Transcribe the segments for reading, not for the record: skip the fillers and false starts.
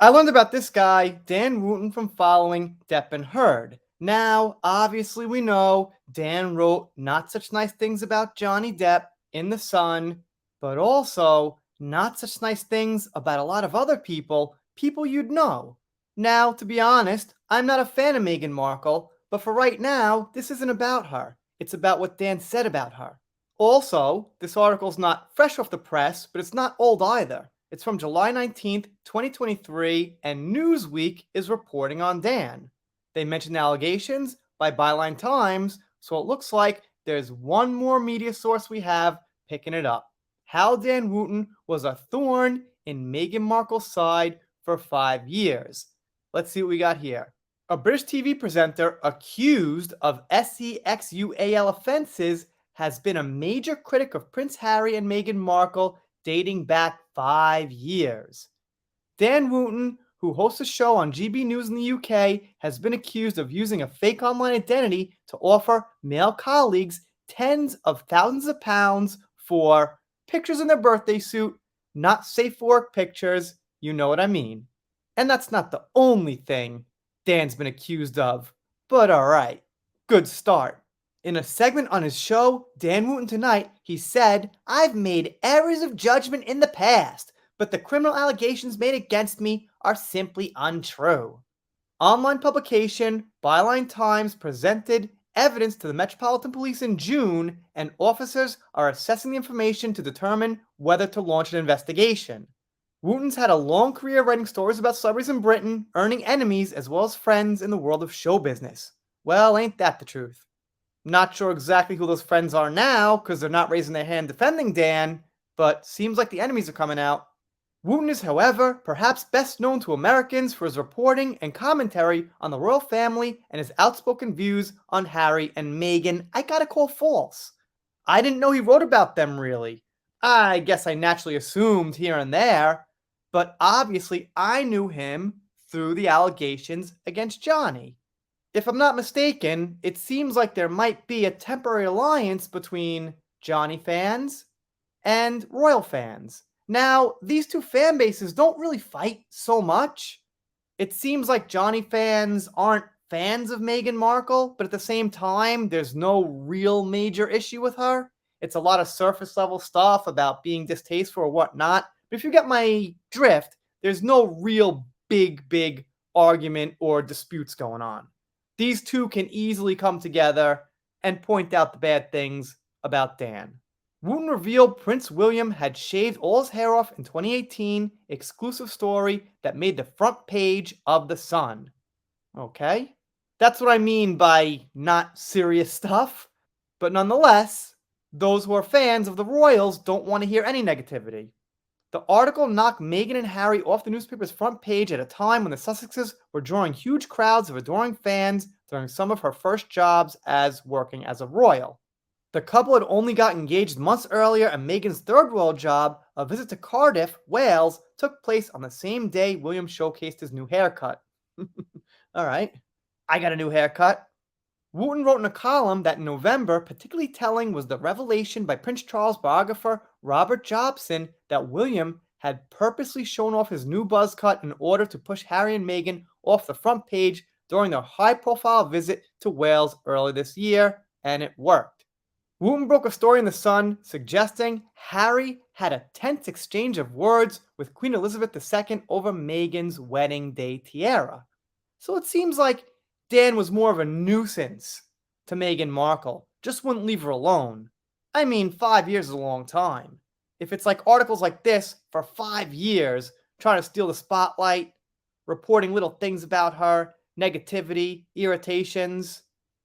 I learned about this guy, Dan Wootton, from following Depp and Heard. Now, obviously, we know Dan wrote not such nice things about Johnny Depp in The Sun, but also not such nice things about a lot of other people you'd know. Now, to be honest, I'm not a fan of Meghan Markle, but for right now, this isn't about her. It's about what Dan said about her. Also, this article's not fresh off the press, but it's not old either. It's from July 19th, 2023, and Newsweek is reporting on Dan. They mention allegations by Byline Times, so it looks like there's one more media source we have picking it up. How Dan Wootton was a thorn in Meghan Markle's side for 5 years. Let's see what we got here. A British TV presenter accused of sexual offenses has been a major critic of Prince Harry and Meghan Markle dating back 5 years. Dan Wootton, who hosts a show on GB News in the UK, has been accused of using a fake online identity to offer male colleagues tens of thousands of pounds for pictures in their birthday suit, not safe for work pictures, you know what I mean. And that's not the only thing Dan's been accused of, but alright, good start. In a segment on his show, Dan Wootton Tonight, he said, "I've made errors of judgment in the past, but the criminal allegations made against me are simply untrue." Online publication Byline Times presented evidence to the Metropolitan Police in June, and officers are assessing the information to determine whether to launch an investigation. Wootton's had a long career writing stories about celebrities in Britain, earning enemies as well as friends in the world of show business. Well, ain't that the truth? Not sure exactly who those friends are now, because they're not raising their hand defending Dan, but seems like the enemies are coming out. Wootton is, however, perhaps best known to Americans for his reporting and commentary on the royal family and his outspoken views on Harry and Meghan. I gotta call false. I didn't know he wrote about them, really. I guess I naturally assumed here and there, but obviously I knew him through the allegations against Johnny. If I'm not mistaken, it seems like there might be a temporary alliance between Johnny fans and Royal fans. Now, these two fan bases don't really fight so much. It seems like Johnny fans aren't fans of Meghan Markle, but at the same time, there's no real major issue with her. It's a lot of surface level stuff about being distasteful or whatnot. But if you get my drift, there's no real big argument or disputes going on. These two can easily come together and point out the bad things about Dan. Wootton revealed Prince William had shaved all his hair off in 2018, exclusive story that made the front page of The Sun. Okay? That's what I mean by not serious stuff. But nonetheless, those who are fans of the royals don't want to hear any negativity. The article knocked Meghan and Harry off the newspaper's front page at a time when the Sussexes were drawing huge crowds of adoring fans during some of her first jobs as working as a royal. The couple had only got engaged months earlier, and Meghan's third royal job, a visit to Cardiff, Wales, took place on the same day William showcased his new haircut. Alright, I got a new haircut. Wootton wrote in a column that in November, particularly telling was the revelation by Prince Charles biographer Robert Jobson that William had purposely shown off his new buzz cut in order to push Harry and Meghan off the front page during their high-profile visit to Wales early this year, and it worked. Wootton broke a story in The Sun suggesting Harry had a tense exchange of words with Queen Elizabeth II over Meghan's wedding day tiara. So it seems like Dan was more of a nuisance to Meghan Markle, just wouldn't leave her alone. I mean, 5 years is a long time. If it's like articles like this for 5 years, trying to steal the spotlight, reporting little things about her, negativity, irritations,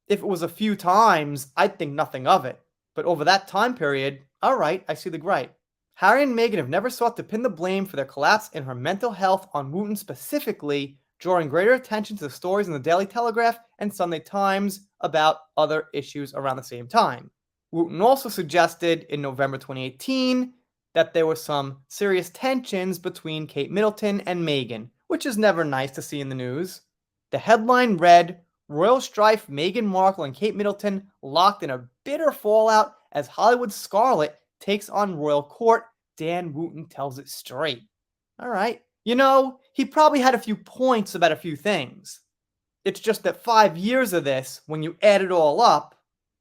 if it was a few times, I'd think nothing of it. But over that time period, alright, I see the gripe. Harry and Meghan have never sought to pin the blame for their collapse in her mental health on Wootton specifically, drawing greater attention to the stories in the Daily Telegraph and Sunday Times about other issues around the same time. Wootton also suggested in November 2018 that there were some serious tensions between Kate Middleton and Meghan, which is never nice to see in the news. The headline read, "Royal strife, Meghan Markle and Kate Middleton locked in a bitter fallout as Hollywood's Scarlet takes on royal court. Dan Wootton tells it straight." Alright, He probably had a few points about a few things. It's just that 5 years of this, when you add it all up,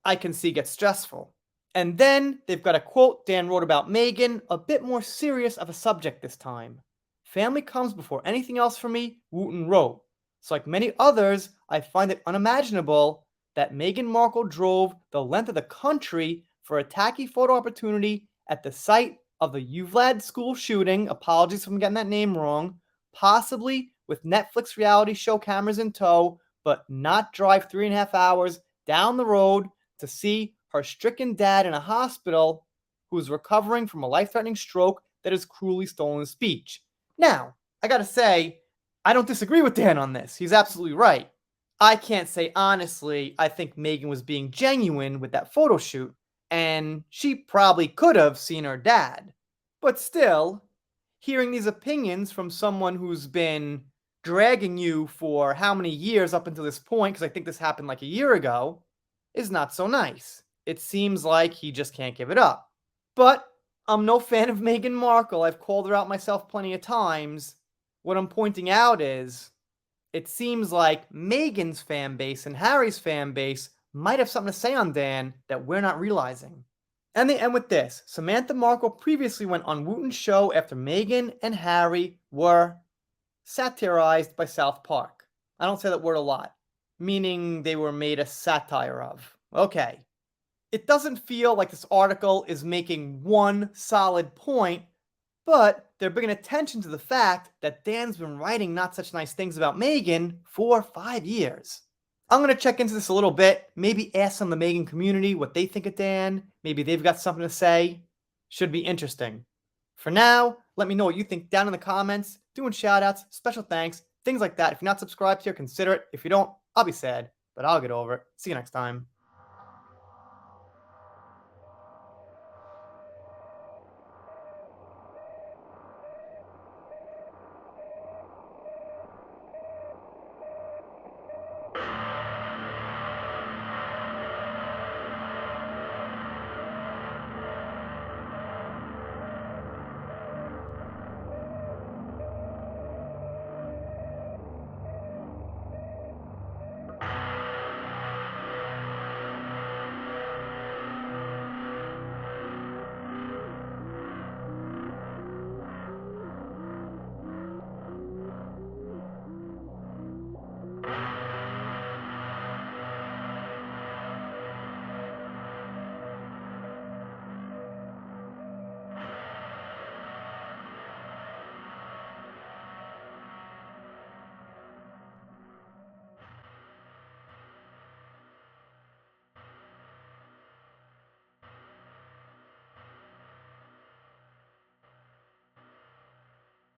I can see gets stressful. And then they've got a quote Dan wrote about Meghan, a bit more serious of a subject this time. Family comes before anything else for me, Wootton wrote. So, like many others, I find it unimaginable that Meghan Markle drove the length of the country for a tacky photo opportunity at the site of the Uvlad school shooting. Apologies if I'm getting that name wrong. Possibly with Netflix reality show cameras in tow, but not drive 3.5 hours down the road to see her stricken dad in a hospital who is recovering from a life-threatening stroke that has cruelly stolen his speech. Now, I gotta say, I don't disagree with Dan on this. He's absolutely right. I can't say honestly, I think Meghan was being genuine with that photo shoot, and she probably could have seen her dad. But still, hearing these opinions from someone who's been dragging you for how many years up until this point, because I think this happened like a year ago, is not so nice. It seems like he just can't give it up. But I'm no fan of Meghan Markle. I've called her out myself plenty of times. What I'm pointing out is it seems like Meghan's fan base and Harry's fan base might have something to say on Dan that we're not realizing. And they end with this. Samantha Markle previously went on Wootton's show after Meghan and Harry were satirized by South Park. I don't say that word a lot, meaning they were made a satire of. Okay. It doesn't feel like this article is making one solid point, but they're bringing attention to the fact that Dan's been writing not such nice things about Meghan for 5 years. I'm going to check into this a little bit, maybe ask some of the Meghan community what they think of Dan. Maybe they've got something to say. Should be interesting. For now, let me know what you think down in the comments. Doing shoutouts, special thanks, things like that. If you're not subscribed here, consider it. If you don't, I'll be sad, but I'll get over it. See you next time.